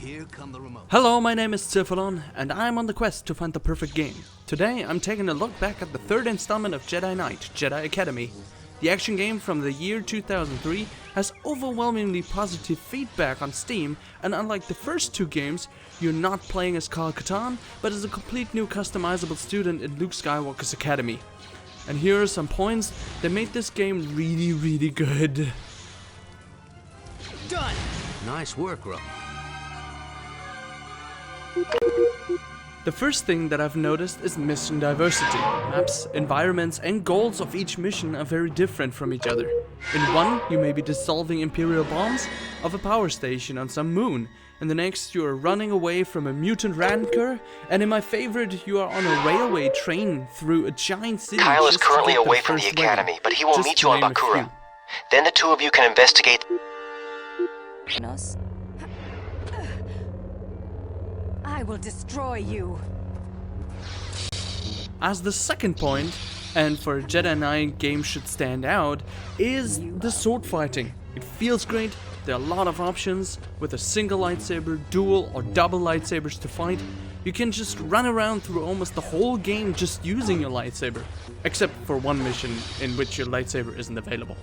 Here come the remote. Hello, my name is Cephalon, and I'm on the quest to find the perfect game. Today, I'm taking a look back at the third installment of Jedi Knight, Jedi Academy. The action game from the year 2003 has overwhelmingly positive feedback on Steam, and unlike the first two games, you're not playing as Kyle Katarn, but as a complete new customizable student in Luke Skywalker's academy. And here are some points that made this game really good. Done! Nice work, Ro. The first thing that I've noticed is mission diversity. Maps, environments and goals of each mission are very different from each other. In one, you may be dissolving Imperial bombs of a power station on some moon. In the next, you are running away from a mutant rancor. And in my favorite, you are on a railway train through a giant city. Kyle is currently away from the academy, but he will meet you on Bakura. Then the two of you can investigate. I will destroy you. As the second point, and for a Jedi Knight game should stand out, is the sword fighting. It feels great, there are a lot of options. With a single lightsaber, dual or double lightsabers to fight, you can just run around through almost the whole game just using your lightsaber. Except for one mission in which your lightsaber isn't available.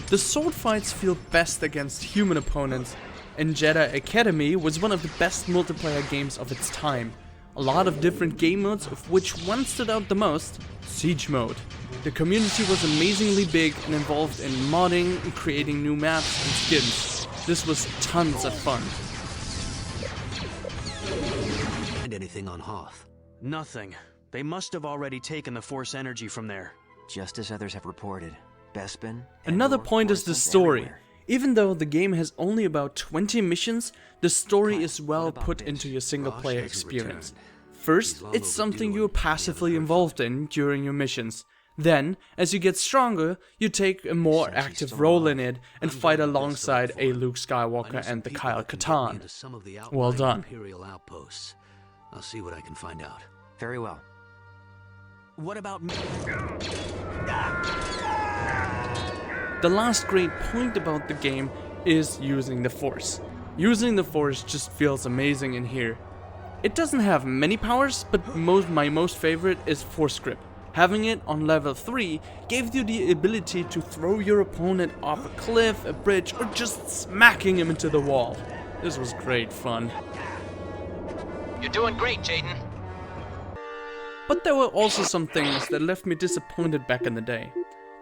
The sword fights feel best against human opponents, and Jedi Academy was one of the best multiplayer games of its time. A lot of different game modes, of which one stood out the most, Siege Mode. The community was amazingly big and involved in modding and creating new maps and skins. This was tons of fun. Find anything on Hoth? Nothing. They must have already taken the Force energy from there. Just as others have reported. Bespin. Another point is the story. Even though the game has only about 20 missions, the story is well put into your single player experience. First, it's something you're passively involved in during your missions. Then, as you get stronger, you take a more active role in it and fight alongside a Luke Skywalker and the Kyle Katarn. Well done. Imperial outposts. I'll see what I can find out. Very well. What about me? The last great point about the game is using the Force. Using the Force just feels amazing in here. It doesn't have many powers, but my most favorite is Force Grip. Having it on level 3 gave you the ability to throw your opponent off a cliff, a bridge, or just smacking him into the wall. This was great fun. You're doing great, Jaden. But there were also some things that left me disappointed back in the day.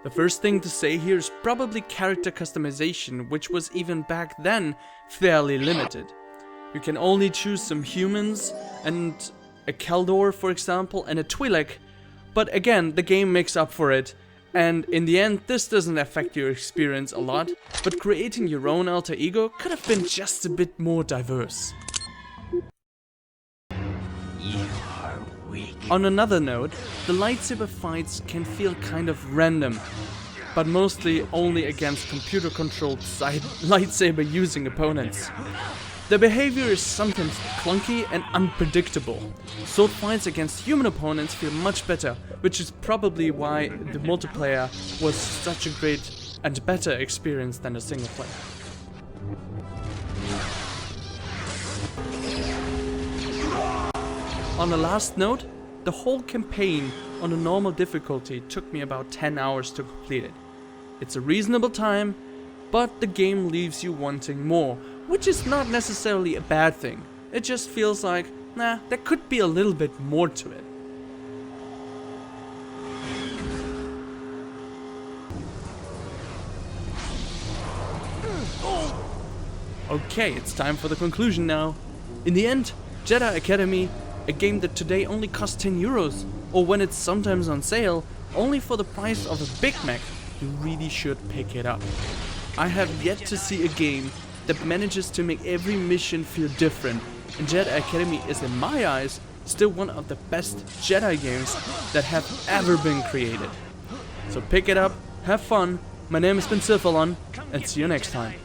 The first thing to say here is probably character customization, which was even back then fairly limited. You can only choose some humans and a Keldor, for example, and a Twi'lek, but again, the game makes up for it, and in the end this doesn't affect your experience a lot, but creating your own alter ego could have been just a bit more diverse. On another note, the lightsaber fights can feel kind of random, but mostly only against computer-controlled lightsaber using opponents. The behavior is sometimes clunky and unpredictable. Sword fights against human opponents feel much better, which is probably why the multiplayer was such a great and better experience than a single player. On the last note, the whole campaign on a normal difficulty took me about 10 hours to complete it. It's a reasonable time, but the game leaves you wanting more, which is not necessarily a bad thing. It just feels like, nah, there could be a little bit more to it. Okay, it's time for the conclusion now. In the end, Jedi Academy, a game that today only costs 10 euros, or when it's sometimes on sale, only for the price of a Big Mac, you really should pick it up. I have yet to see a game that manages to make every mission feel different, and Jedi Academy is in my eyes still one of the best Jedi games that have ever been created. So pick it up, have fun, my name has been Cephalon, and see you next time.